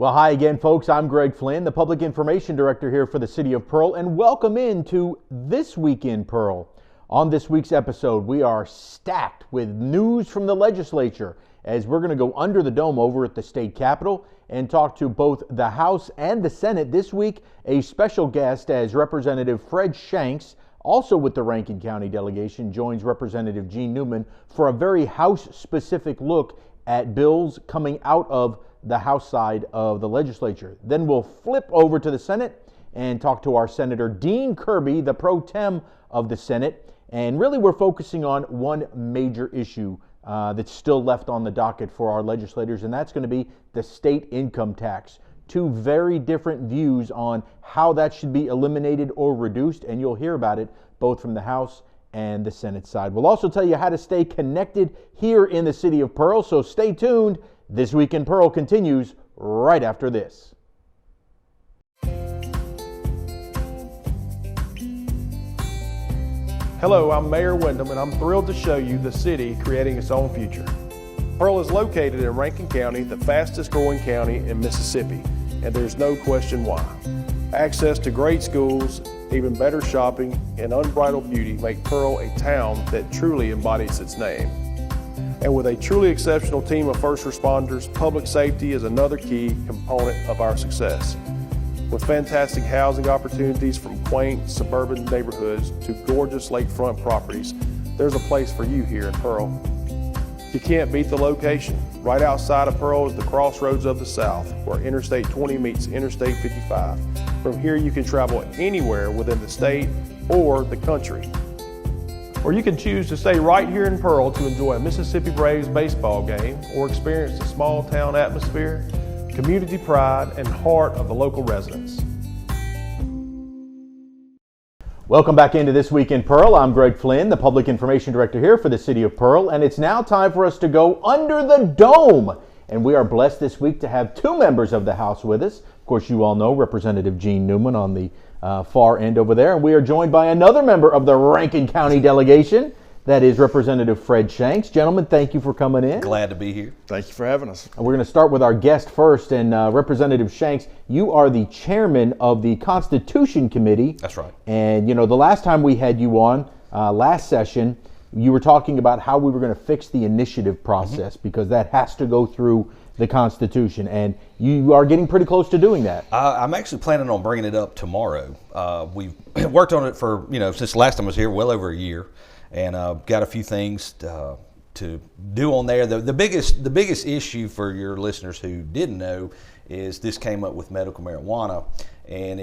Well, hi again, folks. I'm Greg Flynn, the Public Information Director here for the City of Pearl, and welcome into This Week in Pearl. On this week's episode, we are stacked with news from the legislature as we're going to go under the dome over at the state capitol and talk to both the House and the Senate. This week, a special guest as Representative Fred Shanks, also with the Rankin County delegation, joins Representative Gene Newman for a very House-specific look at bills coming out of the House side of the legislature. Then we'll flip over to the Senate and talk to our Senator Dean Kirby, the pro tem of the Senate. And really we're focusing on one major issue that's still left on the docket for our legislators, and that's going to be the state income tax. Two very different views on how that should be eliminated or reduced, and you'll hear about it both from the House and the Senate side. We'll also tell you how to stay connected here in the City of Pearl, so stay tuned. This Week in Pearl continues right after this. Hello, I'm Mayor Wyndham, and I'm thrilled to show you the city creating its own future. Pearl is located in Rankin County, the fastest growing county in Mississippi, and there's no question why. Access to great schools, even better shopping, and unbridled beauty make Pearl a town that truly embodies its name. And with a truly exceptional team of first responders, public safety is another key component of our success. With fantastic housing opportunities from quaint suburban neighborhoods to gorgeous lakefront properties, there's a place for you here in Pearl. You can't beat the location. Right outside of Pearl is the crossroads of the South, where Interstate 20 meets Interstate 55. From here you can travel anywhere within the state or the country. Or you can choose to stay right here in Pearl to enjoy a Mississippi Braves baseball game or experience the small town atmosphere, community pride, and heart of the local residents. Welcome back into This Week in Pearl. I'm Greg Flynn, the Public Information Director here for the City of Pearl, and it's now time for us to go under the dome. And we are blessed this week to have two members of the House with us. Of course, you all know Representative Gene Newman on the far end over there, and we are joined by another member of the Rankin County delegation. That is Representative Fred Shanks. Gentlemen, thank you for coming in. Glad to be here. Thank you for having us. We're going to start with our guest first, and Representative Shanks, you are the chairman of the Constitution Committee. That's right. And, you know, the last time we had you on, last session, you were talking about how we were going to fix the initiative process because that has to go through the Constitution, and you are getting pretty close to doing that. I'm actually planning on bringing it up tomorrow. We've worked on it for, since the last time I was here, well over a year. And got a few things to do on there. The biggest issue for your listeners who didn't know is this came up with medical marijuana, and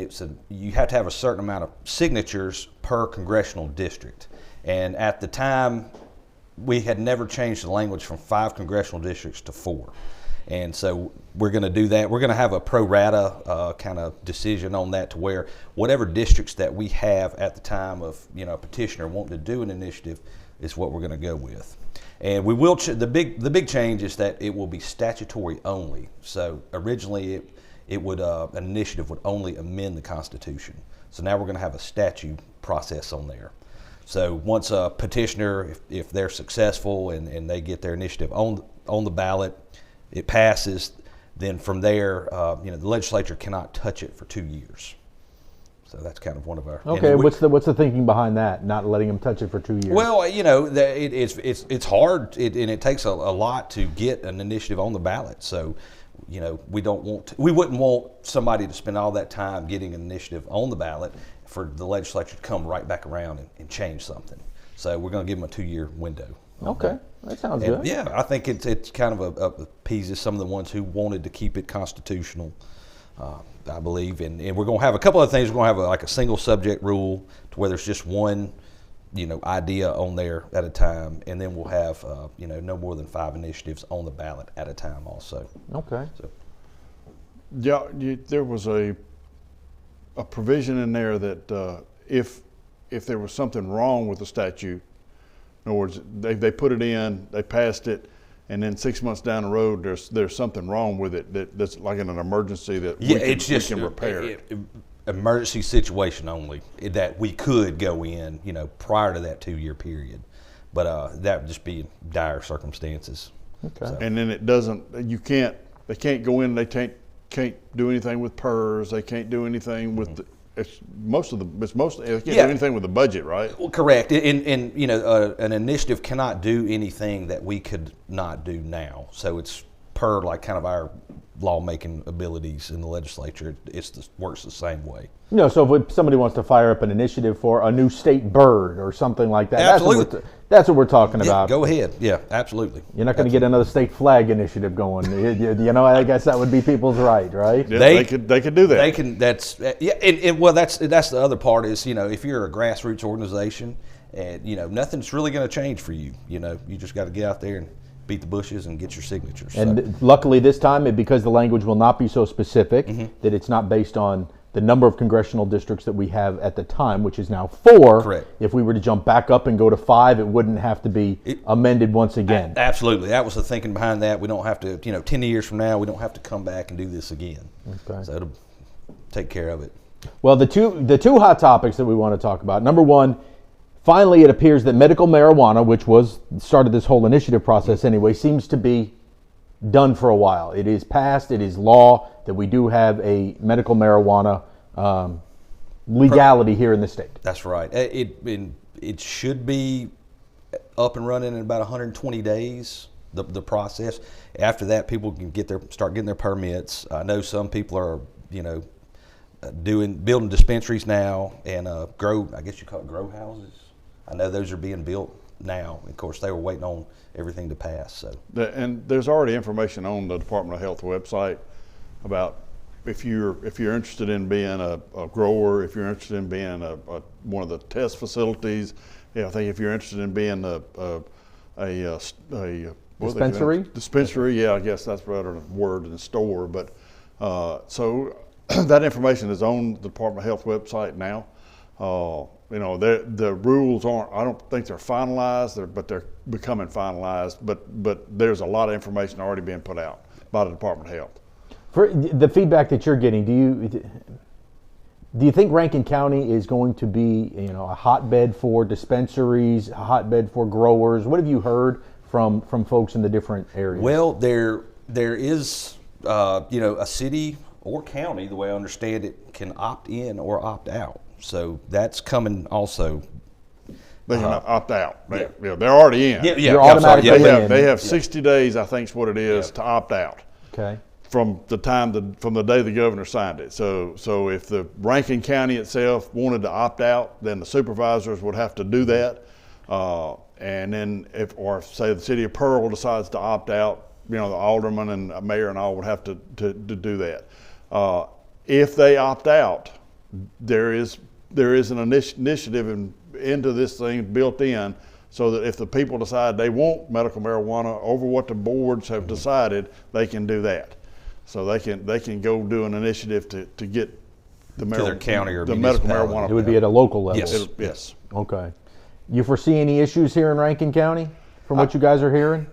you have to have a certain amount of signatures per congressional district. And at the time, we had never changed the language from 5 congressional districts to 4. And so we're going to do that. We're going to have a pro rata kind of decision on that, to where whatever districts that we have at the time of a petitioner wanting to do an initiative is what we're going to go with. And we will the big change is that it will be statutory only. So originally it would an initiative would only amend the Constitution. So now we're going to have a statute process on there. So once a petitioner, if they're successful and they get their initiative on the ballot, it passes, then from there, the legislature cannot touch it for 2 years. So that's kind of one of our. Okay, what's the thinking behind that? Not letting them touch it for 2 years. Well, it's hard, and it takes a lot to get an initiative on the ballot. So, we wouldn't want somebody to spend all that time getting an initiative on the ballot for the legislature to come right back around and change something. So we're going to give them a 2-year window. Okay. That sounds good. Yeah, I think it's kind of appeases some of the ones who wanted to keep it constitutional, I believe. And we're going to have a couple of things. We're going to have a single subject rule to where there's just one, idea on there at a time. And then we'll have, no more than 5 initiatives on the ballot at a time also. Okay. So. Yeah, there was a provision in there that if there was something wrong with the statute, in other words, they put it in, they passed it, and then 6 months down the road, there's something wrong with it that's like in an emergency that we can repair. Emergency situation only, that we could go in, prior to that 2-year period, but that would just be in dire circumstances. Okay. So. And then they can't go in, they can't can't do anything with PERS. They can't do anything with the, they can't do Yeah. anything with the budget, right? Well, correct. And you know, an initiative cannot do anything that we could not do now. So it's per like kind of our lawmaking abilities in the legislature. Works the same way. You know, so if somebody wants to fire up an initiative for a new state bird or something like that, Absolutely. that's what we're talking Yeah, about. go ahead. Yeah, absolutely. You're not going to get another state flag initiative going. You know, I guess that would be people's right? Yeah, they could do that. They can. That's yeah. And well, that's the other part is, you know, if you're a grassroots organization, and you know nothing's really going to change for you. You know, you just got to get out there and beat the bushes and get your signatures. And luckily this time, because the language will not be so specific, that it's not based on the number of congressional districts that we have at the time, which is now 4. Correct. If we were to jump back up and go to 5, it wouldn't have to be amended once again. Absolutely. That was the thinking behind that. We don't have to, you know, 10 years from now, we don't have to come back and do this again. Okay. So it'll take care of it. Well, the two hot topics that we want to talk about. Number one, finally it appears that medical marijuana, which started this whole initiative process anyway, seems to be done for a while. It is passed. It is law that we do have a medical marijuana legality here in the state. That's right. It should be up and running in about 120 days. The process. After that, people can start getting their permits. I know some people are, you know, building dispensaries now and I guess you call it grow houses. I know those are being built now. Of course, they were waiting on everything to pass. So. And there's already information on the Department of Health website about if you're interested in being a grower, if you're interested in being one of the test facilities. Yeah, I think if you're interested in being a Dispensary? Dispensary, yeah, I guess that's a better word than store. But so that information is on the Department of Health website now. You know, the rules aren't, I don't think they're finalized, but they're becoming finalized. But there's a lot of information already being put out by the Department of Health. For the feedback that you're getting, do you think Rankin County is going to be, you know, a hotbed for dispensaries, a hotbed for growers? What have you heard from folks in the different areas? Well, there is, you know, a city or county, the way I understand it, can opt in or opt out. So that's coming also. They can opt out. They're already in. Yeah, You're automatically in. They have 60 days, I think is what it is, to opt out. Okay. From the day the governor signed it. So if the Rankin County itself wanted to opt out, then the supervisors would have to do that. And then or say the city of Pearl decides to opt out, you know, the alderman and mayor and all would have to do that. If they opt out, there is an initiative into this thing built in, so that if the people decide they want medical marijuana over what the boards have decided, they can do that. So they can go do an initiative to get the their county or the medical municipality. marijuana. It would be at a local level. Yes. Yes. Okay. You foresee any issues here in Rankin County from what you guys are hearing?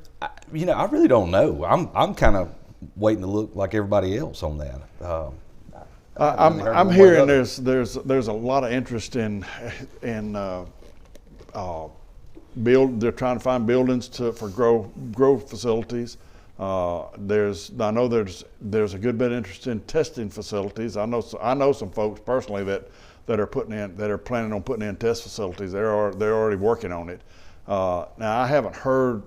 You know, I really don't know. I'm kind of waiting to look like everybody else on that. I'm hearing there's a lot of interest in they're trying to find buildings for grow facilities. I know there's a good bit of interest in testing facilities. I know some folks personally that are planning on putting in test facilities. They're already working on it. Now I haven't heard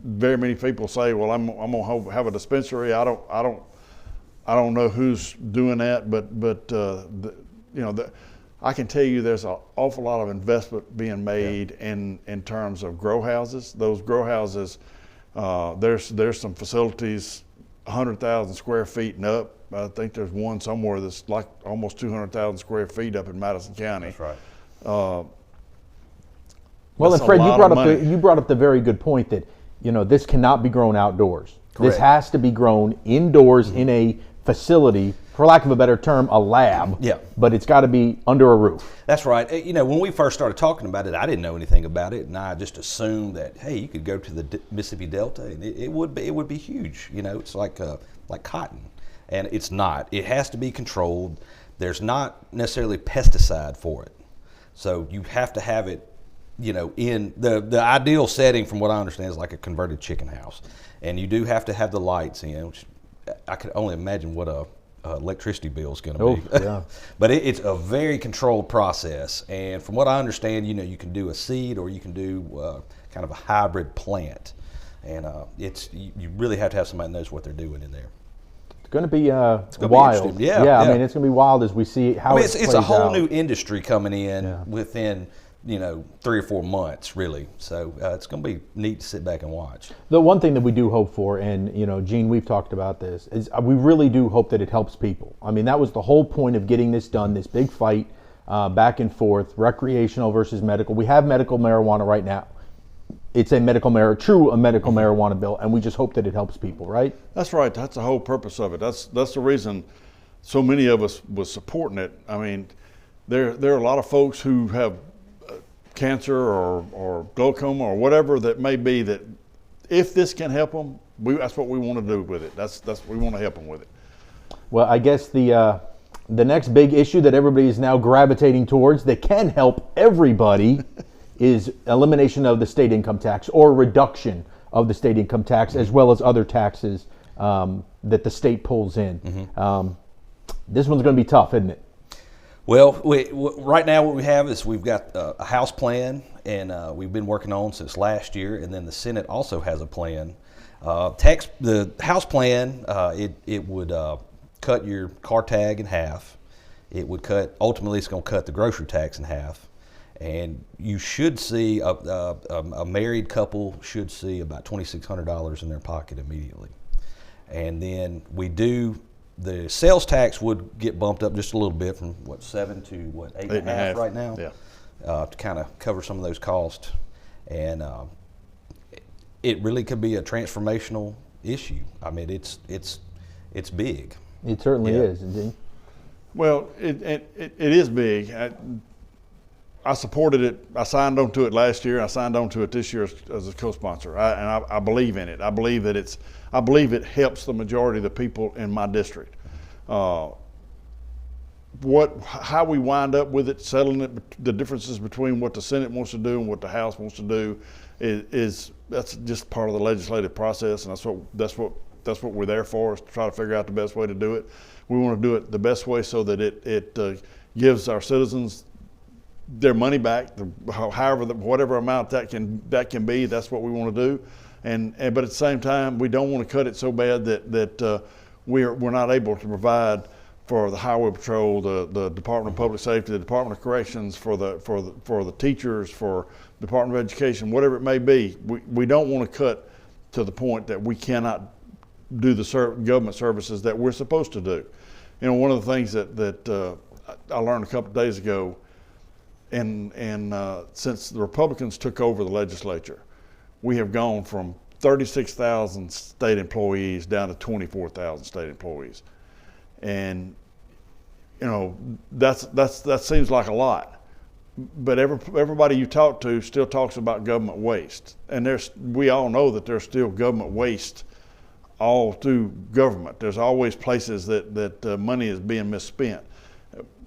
very many people say, well, I'm gonna have a dispensary. I don't know who's doing that, but I can tell you there's an awful lot of investment being made in terms of grow houses. Those grow houses, there's some facilities 100,000 square feet and up. I think there's one somewhere that's like almost 200,000 square feet up in Madison County. That's right. Well, and Fred, money. you brought up the very good point that, you know, this cannot be grown outdoors. Correct. This has to be grown indoors in a facility, for lack of a better term, a lab. Yeah. But it's got to be under a roof. That's right. You know, when we first started talking about it, I didn't know anything about it, and I just assumed that, hey, you could go to the Mississippi Delta, and it would be huge. You know, it's like cotton, and it's not. It has to be controlled. There's not necessarily pesticide for it, so you have to have it. You know, in the ideal setting, from what I understand, is like a converted chicken house, and you do have to have the lights in, which I could only imagine what a electricity bill is going to be. Yeah. But it's a very controlled process, and from what I understand, you can do a seed or you can do kind of a hybrid plant, and you really have to have somebody that knows what they're doing in there. It's going to be gonna be wild. interesting. Yeah. I mean, it's going to be wild as we see how it's plays a whole out. new industry coming in Yeah. within 3 or 4 months, really. So it's going to be neat to sit back and watch. The one thing that we do hope for, and Gene, we've talked about this, is we really do hope that it helps people. I mean, that was the whole point of getting this done, this big fight back and forth, recreational versus medical. We have medical marijuana right now. It's a medical marijuana bill, and we just hope that it helps people, right? That's right. That's the whole purpose of it. That's the reason so many of us was supporting it. I mean, there are a lot of folks who have cancer or glaucoma or whatever that may be, that if this can help them, that's what we want to do with it. That's we want to help them with it. Well, I guess the next big issue that everybody is now gravitating towards that can help everybody is elimination of the state income tax, or reduction of the state income tax, as well as other taxes that the state pulls in. Mm-hmm. This one's going to be tough, isn't it? Well, right now what we have is we've got a House plan, and we've been working on since last year, and then the Senate also has a plan. The House plan, it would cut your car tag in half. It would ultimately it's going to cut the grocery tax in half. And you should see, a married couple should see about $2,600 in their pocket immediately. And then the sales tax would get bumped up just a little bit from 7 to 8.5 right now, to kind of cover some of those costs. And it really could be a transformational issue. I mean, it's big. It certainly is, indeed. Well, it is big. I supported it. I signed on to it last year. I signed on to it this year as a co-sponsor. I believe in it. I believe it helps the majority of the people in my district. How we wind up with it, settling it, the differences between what the Senate wants to do and what the House wants to do, that's just part of the legislative process, and that's what we're there for, is to try to figure out the best way to do it. We want to do it the best way so that it gives our citizens their money back, whatever amount that can be. That's what we want to do, but at the same time, we don't want to cut it so bad that we're not able to provide for the Highway Patrol, the Department of Public Safety, the Department of Corrections, for the teachers, for the Department of Education, whatever it may be. We don't want to cut to the point that we cannot do the government services that we're supposed to do. One of the things that I learned a couple of days ago. And since the Republicans took over the legislature, we have gone from 36,000 state employees down to 24,000 state employees, and that seems like a lot, but everybody you talk to still talks about government waste, and we all know that there's still government waste all through government. There's always places that money is being misspent.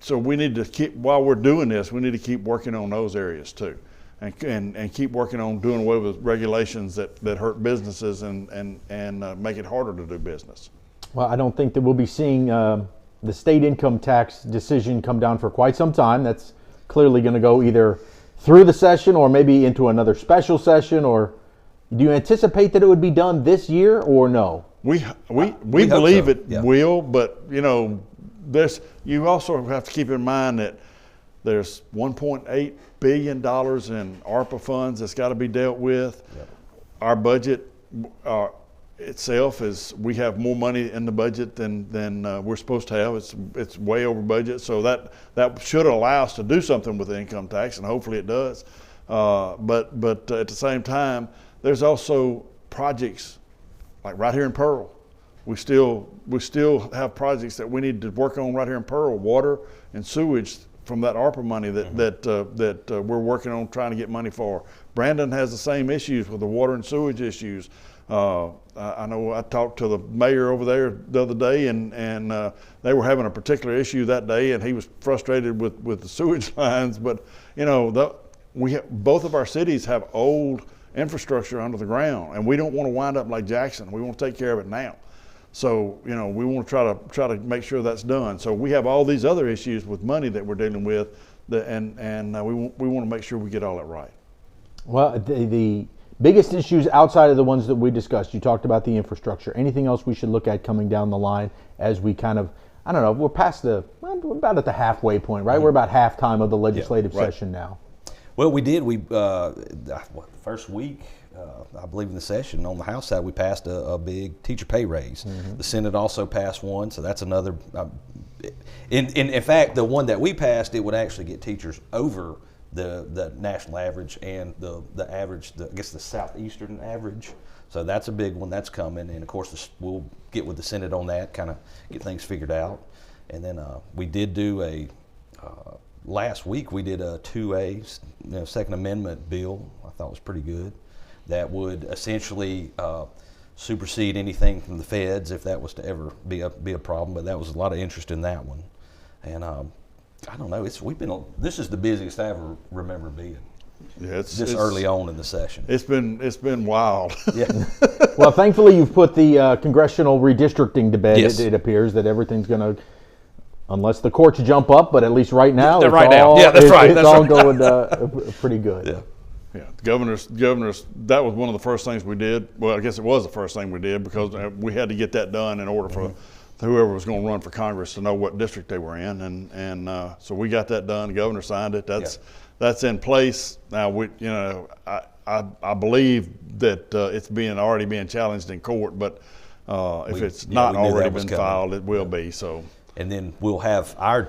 So we need to while we're doing this, we need to keep working on those areas too, and keep working on doing away with regulations that hurt businesses and make it harder to do business. Well, I don't think that we'll be seeing the state income tax decision come down for quite some time. That's clearly going to go either through the session or maybe into another special session. Or do you anticipate that it would be done this year or no? We believe so. It will, but you also have to keep in mind that there's $1.8 billion in ARPA funds that's got to be dealt with. Yep. Our budget itself we have more money in the budget than we're supposed to have. It's way over budget, so that should allow us to do something with the income tax, and hopefully it does. But at the same time, there's also projects like right here in Pearl. We still have projects that we need to work on right here in Pearl, water and sewage from that ARPA money that we're working on trying to get money for. Brandon has the same issues with the water and sewage issues. I know I talked to the mayor over there the other day, and they were having a particular issue that day, and he was frustrated with the sewage lines. But both of our cities have old infrastructure under the ground, and we don't want to wind up like Jackson. We want to take care of it now. So, you know, we want to try to make sure that's done. So we have all these other issues with money that we're dealing with, and we want to make sure we get all that right. Well, the biggest issues outside of the ones that we discussed, you talked about the infrastructure. Anything else we should look at coming down the line as we kind of, I don't know, we're about at the halfway point, right? We're about halftime of the legislative session now. Well, first week, I believe in the session on the House side, we passed a big teacher pay raise. The Senate also passed one, so that's another. In fact, the one that we passed, it would actually get teachers over the national average and the average, I guess the southeastern average. So that's a big one that's coming, and of course we'll get with the Senate on that, kind of get things figured out. And then we did do last week we did a 2A, Second Amendment bill. I thought was pretty good. That would essentially supersede anything from the feds if that was to ever be a problem. But that was a lot of interest in that one, and I don't know. This is the busiest I ever remember being. Yeah, it's early on in the session. It's been wild. Yeah. Well, thankfully you've put the congressional redistricting to bed. Yes. It appears that everything's going to, unless the courts jump up, but at least right now, That's it's all going pretty good. Yeah. Yeah, the governor's. That was one of the first things we did. Well, I guess it was the first thing we did because we had to get that done in order for whoever was going to run for Congress to know what district they were in, and so we got that done. The governor signed it. That's in place now. I believe that it's already being challenged in court, but if it's not already been filed, it will be. So. And then we'll have our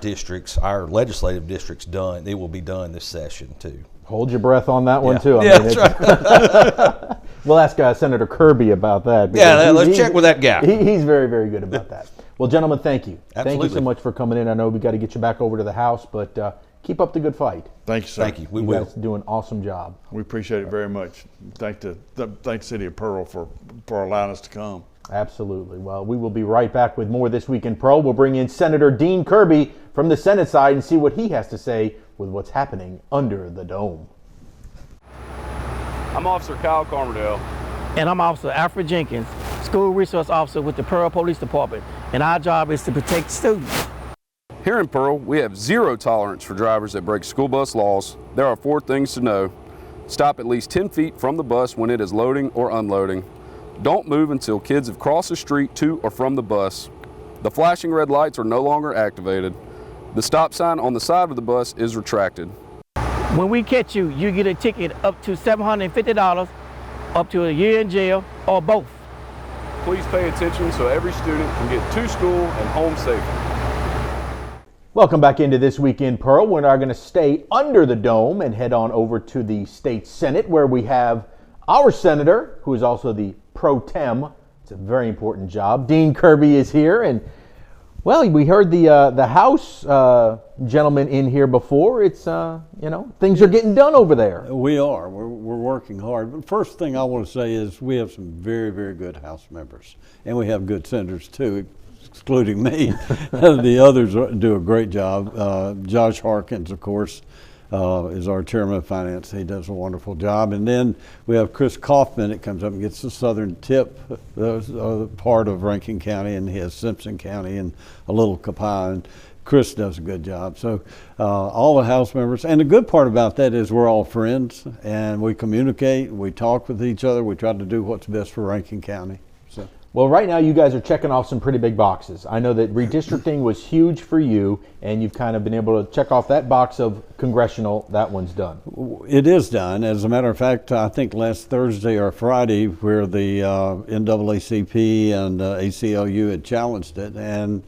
legislative districts done. It will be done this session too. Hold your breath on that one too. That's right. We'll ask Senator Kirby about that. Yeah, let's check with that guy. He's very, very good about that. Well, gentlemen, thank you. Absolutely. Thank you so much for coming in. I know we got to get you back over to the House, but keep up the good fight. Thank you, sir. Thank you. We You will. guys do an awesome job. We appreciate it very much. Thank the City of Pearl for allowing us to come. Absolutely. Well, we will be right back with more This Week in Pearl. We'll bring in Senator Dean Kirby from the Senate side and see what he has to say with what's happening under the dome. I'm Officer Kyle Carmerdale. And I'm Officer Alfred Jenkins, School Resource Officer with the Pearl Police Department. And our job is to protect students. Here in Pearl, we have zero tolerance for drivers that break school bus laws. There are 4 things to know. Stop at least 10 feet from the bus when it is loading or unloading. Don't move until kids have crossed the street to or from the bus. The flashing red lights are no longer activated. The stop sign on the side of the bus is retracted. When we catch you, you get a ticket up to $750, up to a year in jail, or both. Please pay attention so every student can get to school and home safely. Welcome back into This Week in Pearl. We're now going to stay under the dome and head on over to the state Senate, where we have our senator, who is also the pro tem. It's a very important job. Dean Kirby is here, and well, we heard the House gentleman in here before. It's things are getting done over there. We are. We're working hard. But first thing I want to say is we have some very, very good House members, and we have good senators too, excluding me. The others do a great job. Josh Harkins, of course, is our chairman of finance. He does a wonderful job. And then we have Chris Kaufman that comes up and gets the southern tip, part of Rankin County, and he has Simpson County and a little Copiah. And Chris does a good job. So all the House members, and the good part about that is we're all friends, and we communicate, we talk with each other, we try to do what's best for Rankin County. So. Well, right now you guys are checking off some pretty big boxes. I know that redistricting was huge for you, and you've kind of been able to check off that box of Congressional. That one's done. It is done. As a matter of fact, I think last Thursday or Friday, where the NAACP and ACLU had challenged it, and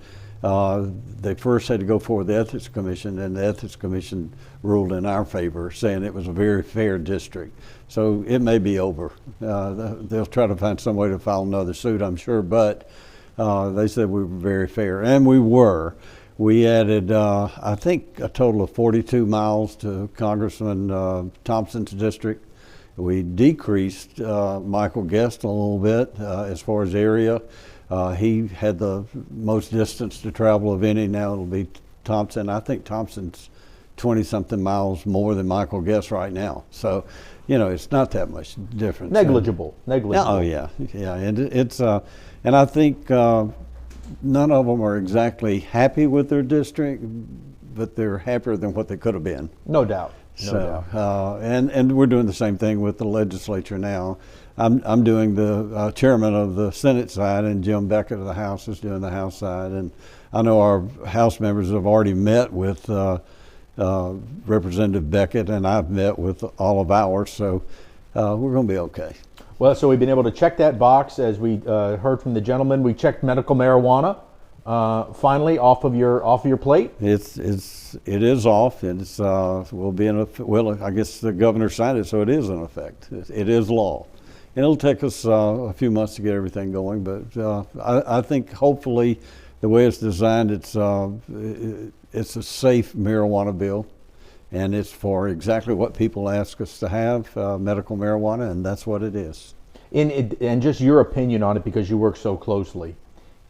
they first had to go forward the Ethics Commission, and the Ethics Commission ruled in our favor, saying it was a very fair district. So it may be over. They'll try to find some way to file another suit, I'm sure, but they said we were very fair, and we were. We added, I think, a total of 42 miles to Congressman Thompson's district. We decreased Michael Guest a little bit as far as area. He had the most distance to travel of any. Now it'll be Thompson. I think Thompson's 20-something miles more than Michael gets right now. So, it's not that much difference. Negligible. Oh yeah, and it's and I think none of them are exactly happy with their district, but they're happier than what they could have been. No doubt. And we're doing the same thing with the legislature now. I'm doing the chairman of the Senate side, and Jim Beckett of the House is doing the House side. And I know our House members have already met with Representative Beckett, and I've met with all of ours, so we're going to be okay. Well, so we've been able to check that box, as we heard from the gentleman. We checked medical marijuana finally off of your plate. It is off. It's will be in effect. Well, I guess the governor signed it, so it is in effect. It is law. And it'll take us a few months to get everything going, but I think hopefully the way it's designed, it's a safe marijuana bill, and it's for exactly what people ask us to have, medical marijuana, and that's what it is. And just your opinion on it, because you work so closely.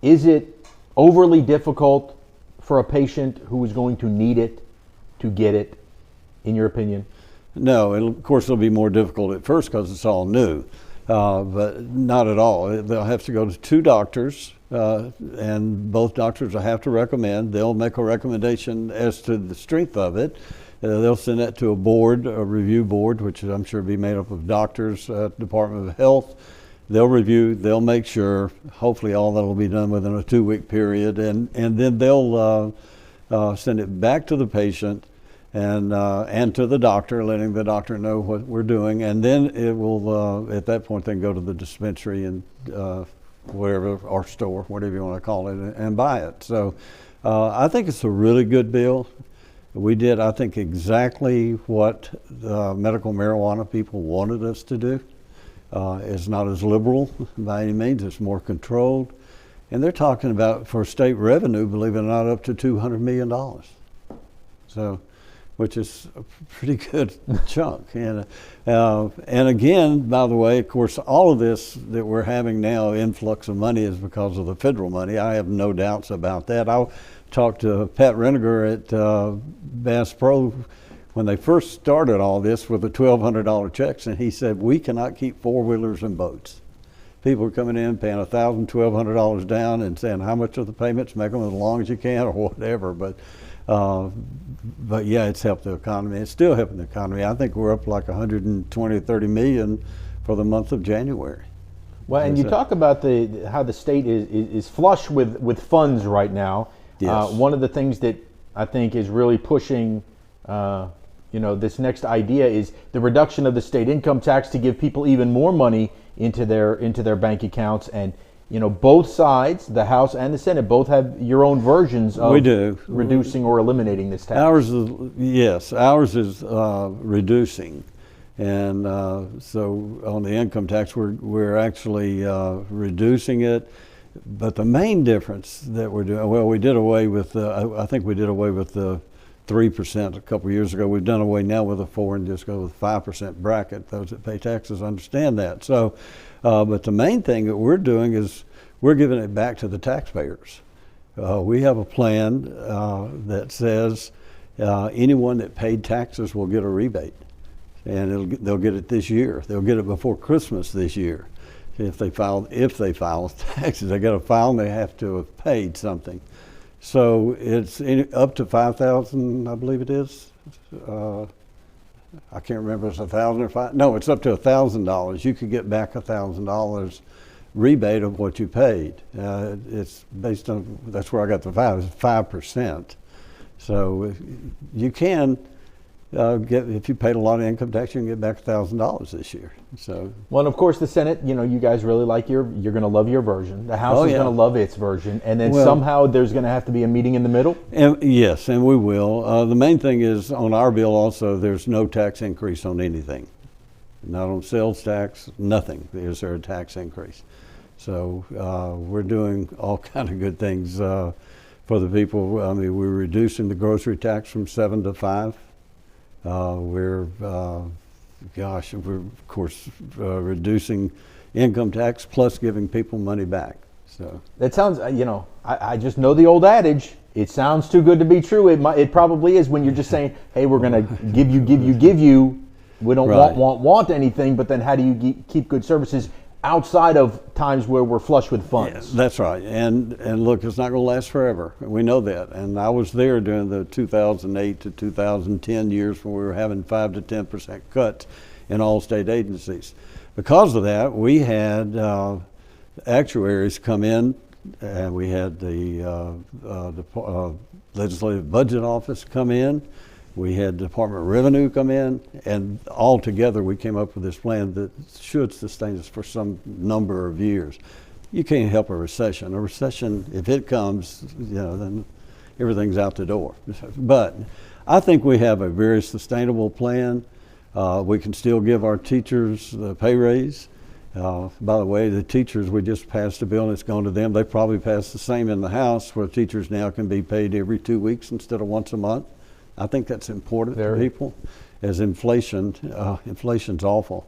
Is it overly difficult for a patient who is going to need it to get it, in your opinion? No, of course it'll be more difficult at first because it's all new, but not at all. They'll have to go to two doctors, and both doctors will have to recommend. They'll make a recommendation as to the strength of it. They'll send that to a board, a review board, which I'm sure will be made up of doctors, Department of Health. They'll review, they'll make sure, hopefully all that will be done within a 2-week period, and then they'll send it back to the patient and to the doctor, letting the doctor know what we're doing, and then it will, at that point, then go to the dispensary and wherever, or store, whatever you want to call it, and buy it. So I think it's a really good bill. We did, I think, exactly what the medical marijuana people wanted us to do. It's not as liberal by any means, it's more controlled. And they're talking about, for state revenue, believe it or not, up to $200 million. So, which is a pretty good chunk. And again, by the way, of course, all of this that we're having now, influx of money, is because of the federal money. I have no doubts about that. I talked to Pat Reniger at Bass Pro when they first started all this with the $1,200 checks, and he said, we cannot keep four-wheelers and boats. People are coming in paying $1,000, $1,200 down and saying how much of the payments, make them as long as you can or whatever. But yeah, it's helped the economy. It's still helping the economy. I think we're up like 120, 30 million for the month of January. Well, and you talk about how the state is flush with funds right now. Yes. One of the things that I think is really pushing this next idea is the reduction of the state income tax to give people even more money into their bank accounts. And both sides, the House and the Senate, both have your own versions of reducing or eliminating this tax. Ours is reducing, and so on the income tax we're actually reducing it. But the main difference that we're doing, well, we did away with I think we did away with the 3% a couple of years ago. We've done away now with a 4% and just go with 5% bracket. Those that pay taxes understand that. So, but the main thing that we're doing is we're giving it back to the taxpayers. We have a plan that says anyone that paid taxes will get a rebate, and they'll get it this year. They'll get it before Christmas this year. If they file taxes, they got to file and they have to have paid something. So it's up to $5,000, I believe it is. I can't remember if it's $1,000 or $5,000. No, it's up to $1,000. You could get back $1,000 rebate of what you paid. It's based on, that's where I got the 5%. So you can if you paid a lot of income tax, you can get back $1,000 this year. So, well, and of course the Senate, you guys really like you're going to love your version. The House is going to love its version, and then somehow there's going to have to be a meeting in the middle. Yes, and we will. The main thing is on our bill also, there's no tax increase on anything. Not on sales tax, nothing is there a tax increase. So we're doing all kind of good things for the people. I mean, we're reducing the grocery tax from 7 to 5. We're of course reducing income tax plus giving people money back. So That sounds, I just know the old adage. It sounds too good to be true. It probably is when you're just saying, hey, we're going to give you. We don't Right. want anything, but then how do you keep good services outside of times where we're flush with funds? that's right. And look, it's not going to last forever. We know that. And I was there during the 2008 to 2010 years when we were having 5 to 10% cuts in all state agencies. Because of that, we had actuaries come in, and we had the Legislative Budget Office come in. We had Department of Revenue come in, and all together we came up with this plan that should sustain us for some number of years. You can't help a recession. A recession, if it comes, then everything's out the door. But I think we have a very sustainable plan. We can still give our teachers the pay raise. By the way, the teachers, we just passed a bill and it's gone to them. They probably passed the same in the House, where teachers now can be paid every 2 weeks instead of once a month. I think that's important to people, as inflation's awful.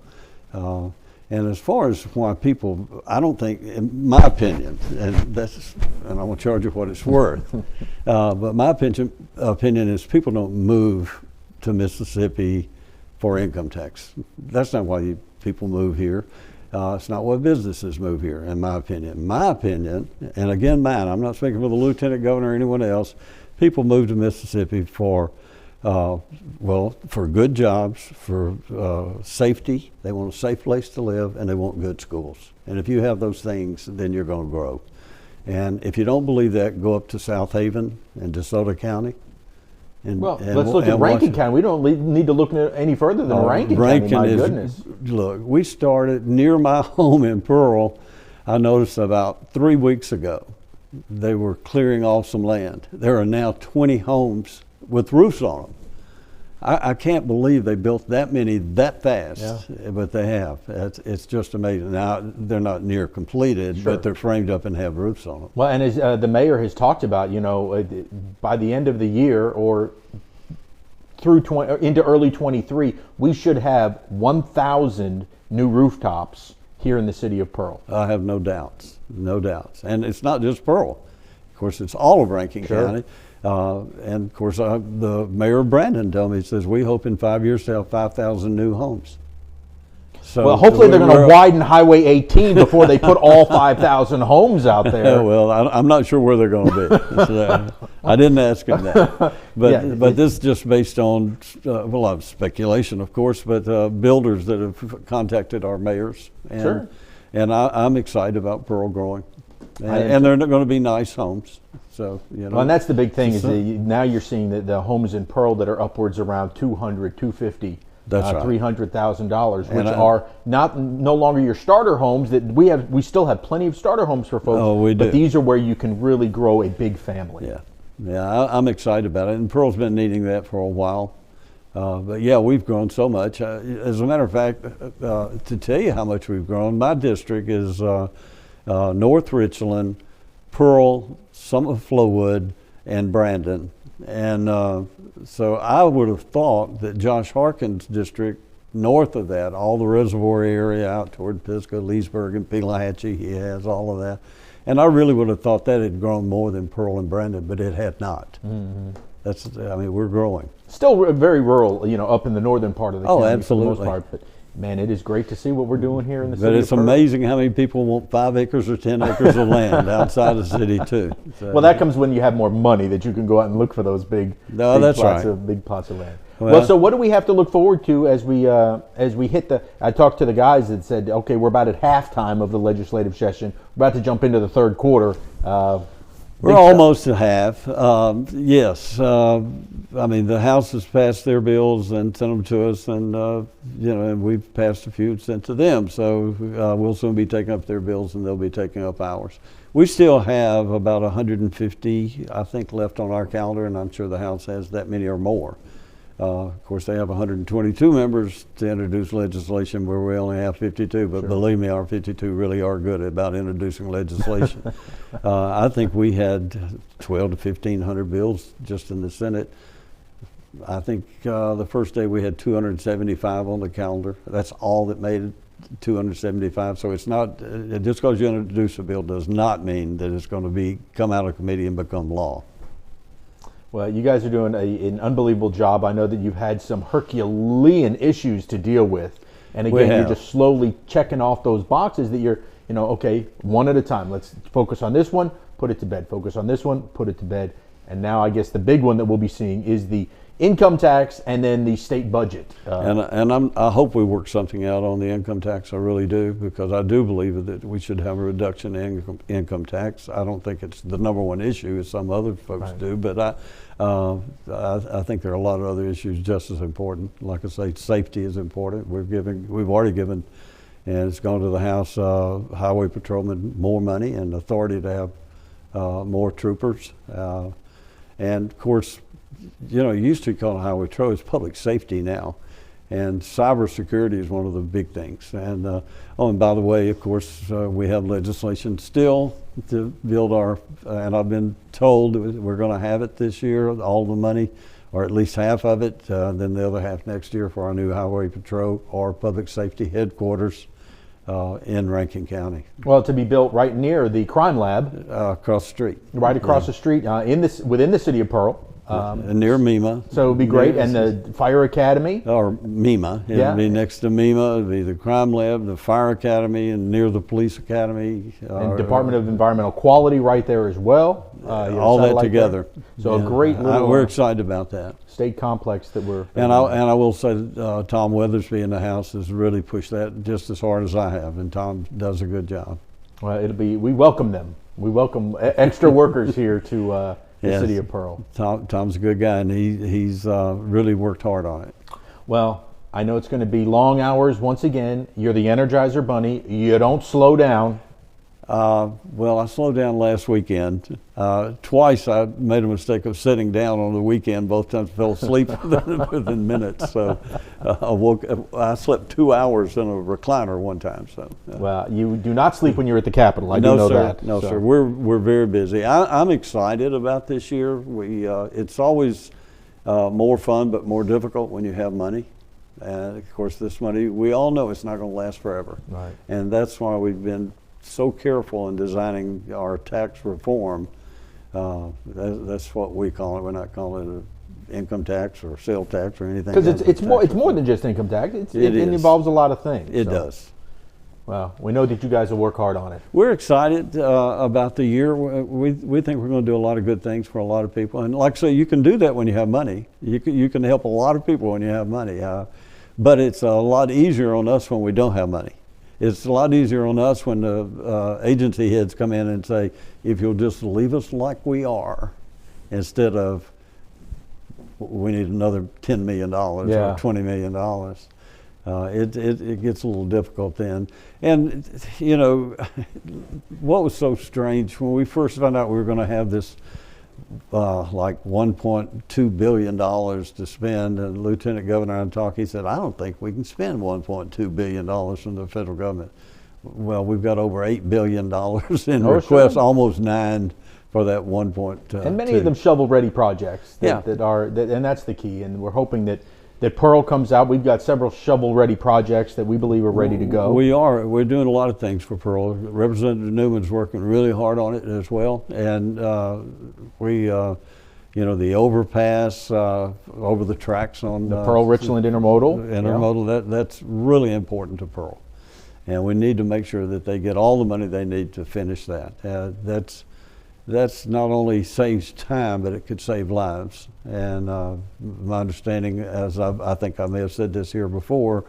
And as far as why people, I don't think, in my opinion, and I'm gonna charge you what it's worth, but my opinion is people don't move to Mississippi for income tax. That's not why people move here. It's not why businesses move here, in my opinion. My opinion, and again mine, I'm not speaking for the lieutenant governor or anyone else, people move to Mississippi for good jobs, for safety. They want a safe place to live, and they want good schools. And if you have those things, then you're going to grow. And if you don't believe that, go up to South Haven and DeSoto County. Let's look at Rankin County. We don't need to look any further than Rankin County, my goodness. Look, we started near my home in Pearl. I noticed about 3 weeks ago, they were clearing off some land. There are now 20 homes with roofs on them. I can't believe they built that many that fast, but they have. It's just amazing. Now, they're not near completed, but they're framed up and have roofs on them. Well, and as the mayor has talked about, by the end of the year or through into early 23, we should have 1,000 new rooftops here in the city of Pearl. I have no doubts, no doubts. And it's not just Pearl. Of course, it's all of Rankin County. And of course, the mayor of Brandon told me, he says, we hope in 5 years to have 5,000 new homes. So well, hopefully they're going to widen Highway 18 before they put all 5,000 homes out there. Well, I'm not sure where they're going to be. So, I didn't ask him that. But this is just based on, a lot of speculation, of course, but builders that have contacted our mayors. And, and I'm excited about Pearl growing. And they're going to be nice homes. So, well, and that's the big thing is now you're seeing the homes in Pearl that are upwards around $200,000, $250,000, $300,000, which are no longer your starter homes. That we still have plenty of starter homes for folks. Oh, we do. But these are where you can really grow a big family. I'm excited about it, and Pearl's been needing that for a while. But we've grown so much. As a matter of fact, to tell you how much we've grown, my district is North Richland, Pearl, some of Flowood, and Brandon. And so I would have thought that Josh Harkin's district, north of that, all the reservoir area out toward Pisgah, Leesburg, and Pelahatchie, he has all of that. And I really would have thought that had grown more than Pearl and Brandon, but it had not. Mm-hmm. We're growing. Still very rural, up in the northern part of the county absolutely. for the most part. But man, it is great to see what we're doing here in the city. But it's amazing how many people want 5 acres or 10 acres of land outside the city too. So, well, that comes when you have more money that you can go out and look for those big plots of land. Well, so what do we have to look forward to as we hit the? I talked to the guys that said, okay, we're about at halftime of the legislative session. We're about to jump into the third quarter. We're almost at half. Yes. The House has passed their bills and sent them to us, and and we've passed a few and sent to them. So we'll soon be taking up their bills, and they'll be taking up ours. We still have about 150, I think, left on our calendar, and I'm sure the House has that many or more. Of course, they have 122 members to introduce legislation where we only have 52, but believe me, our 52 really are good about introducing legislation. I think we had 1,200 to 1,500 bills just in the Senate. I think the first day we had 275 on the calendar. That's all that made it 275. So it's not, just because you introduce a bill does not mean that it's going to come out of committee and become law. Well, you guys are doing an unbelievable job. I know that you've had some Herculean issues to deal with. And again, you're just slowly checking off those boxes that you're, okay, one at a time. Let's focus on this one, put it to bed. Focus on this one, put it to bed. And now I guess the big one that we'll be seeing is the income tax and then the state budget. I hope we work something out on the income tax. I really do, because I do believe that we should have a reduction in income tax. I don't think it's the number one issue, as some other folks do, but I think there are a lot of other issues just as important. Like I say, safety is important. We've already given, and it's gone to the House, highway patrolmen more money and authority to have more troopers. And of course, you used to call it highway patrol. It's public safety now, and cybersecurity is one of the big things. And and by the way, of course, we have legislation still to build and I've been told that we're going to have it this year, all the money, or at least half of it, then the other half next year for our new highway patrol or public safety headquarters in Rankin County. Well, to be built right near the crime lab, across the street. Right across the street, within the city of Pearl. Near MEMA. So it would be great. And the fire academy. Or MEMA. It would be next to MEMA. It would be the crime lab, the fire academy, and near the police academy. And Department of Environmental Quality right there as well. All that together. There. So a great little we're excited about that. State complex that we're. And I will say Tom Weathersby in the House has really pushed that just as hard as I have, and Tom does a good job. Well, we welcome them. We welcome extra workers here to the city of Pearl. Tom's a good guy, and he's really worked hard on it. Well, I know it's going to be long hours once again. You're the Energizer Bunny. You don't slow down. Well, I slowed down last weekend. Twice I made a mistake of sitting down on the weekend. Both times I fell asleep within minutes. So I slept 2 hours in a recliner one time. So well, you do not sleep when you're at the Capitol. I do know that. No, sir. We're very busy. I'm excited about this year. It's always more fun but more difficult when you have money. And of course, this money, we all know it's not going to last forever. Right. And that's why we've been so careful in designing our tax reform. That's what we call it. We're not calling it an income tax or sales tax or anything. Because it's more than just income tax. It involves a lot of things. It does. Well, we know that you guys will work hard on it. We're excited about the year. We think we're going to do a lot of good things for a lot of people. And like I say, you can do that when you have money. You can help a lot of people when you have money. But it's a lot easier on us when we don't have money. It's a lot easier on us when the agency heads come in and say, if you'll just leave us like we are, instead of we need another $10 million or $20 million. It gets a little difficult then. And, what was so strange, when we first found out we were going to have this like $1.2 billion to spend, and Lieutenant Governor Antaki said, I don't think we can spend $1.2 billion from the federal government. Well, we've got over $8 billion in requests, almost 9 for that 1.2. And many of them shovel-ready projects and that's the key. And we're hoping that Pearl comes out. We've got several shovel-ready projects that we believe are ready to go. We are. We're doing a lot of things for Pearl. Representative Newman's working really hard on it as well. And the overpass over the tracks on the Pearl-Richland Intermodal. That's really important to Pearl. And we need to make sure that they get all the money they need to finish that. That's not only saves time, but it could save lives. And my understanding, as I think I may have said this here before,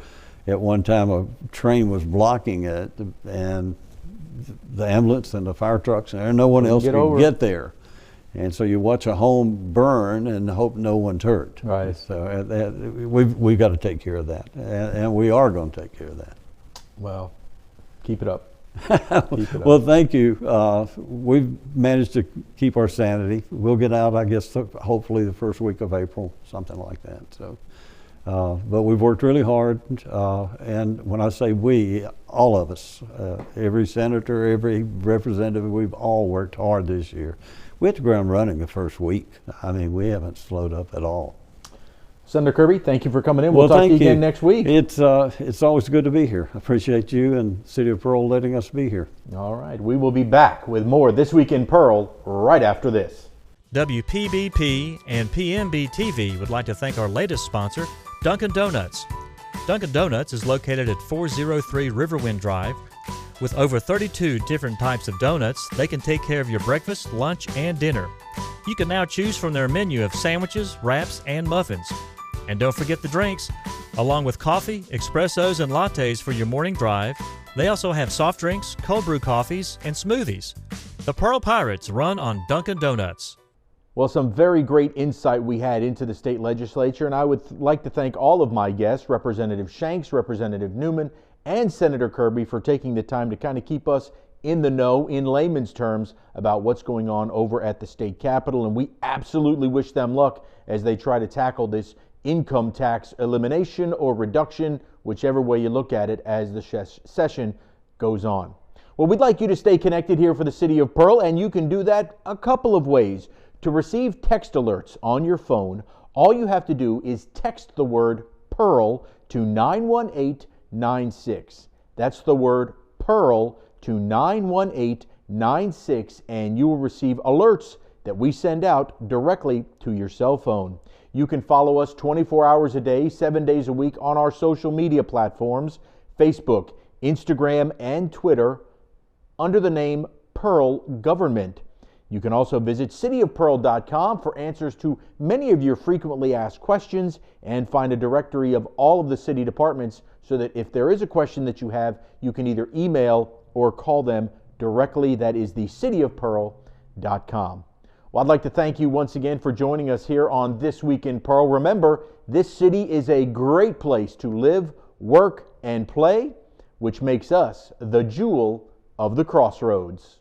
at one time a train was blocking it, and the ambulance and the fire trucks, and no one else could get there. And so you watch a home burn and hope no one's hurt. Right. So we've got to take care of that, and we are going to take care of that. Well, keep it up. Well, thank you. We've managed to keep our sanity. We'll get out, I guess, hopefully the first week of April, something like that. So, but we've worked really hard, and when I say we, all of us, every senator, every representative, we've all worked hard this year. We hit the ground running the first week. I mean, we haven't slowed up at all. Senator Kirby, thank you for coming in. We'll talk to you again next week. It's always good to be here. I appreciate you and City of Pearl letting us be here. All right. We will be back with more This Week in Pearl right after this. WPBP and PMB TV would like to thank our latest sponsor, Dunkin' Donuts. Dunkin' Donuts is located at 403 Riverwind Drive. With over 32 different types of donuts, they can take care of your breakfast, lunch, and dinner. You can now choose from their menu of sandwiches, wraps, and muffins. And don't forget the drinks. Along with coffee, espressos, and lattes for your morning drive, they also have soft drinks, cold brew coffees, and smoothies. The Pearl Pirates run on Dunkin' Donuts. Well, some very great insight we had into the state legislature, and I would like to thank all of my guests, Representative Shanks, Representative Newman, and Senator Kirby, for taking the time to kind of keep us in the know, in layman's terms, about what's going on over at the state capitol. And we absolutely wish them luck as they try to tackle this income tax elimination or reduction, whichever way you look at it, as the session goes on. Well, we'd like you to stay connected here for the City of Pearl, and you can do that a couple of ways. To receive text alerts on your phone, all you have to do is text the word PEARL to 91896. That's the word PEARL to 91896, and you will receive alerts that we send out directly to your cell phone. You can follow us 24 hours a day, 7 days a week on our social media platforms, Facebook, Instagram, and Twitter, under the name Pearl Government. You can also visit cityofpearl.com for answers to many of your frequently asked questions and find a directory of all of the city departments so that if there is a question that you have, you can either email or call them directly. That is the cityofpearl.com. Well, I'd like to thank you once again for joining us here on This Week in Pearl. Remember, this city is a great place to live, work, and play, which makes us the jewel of the crossroads.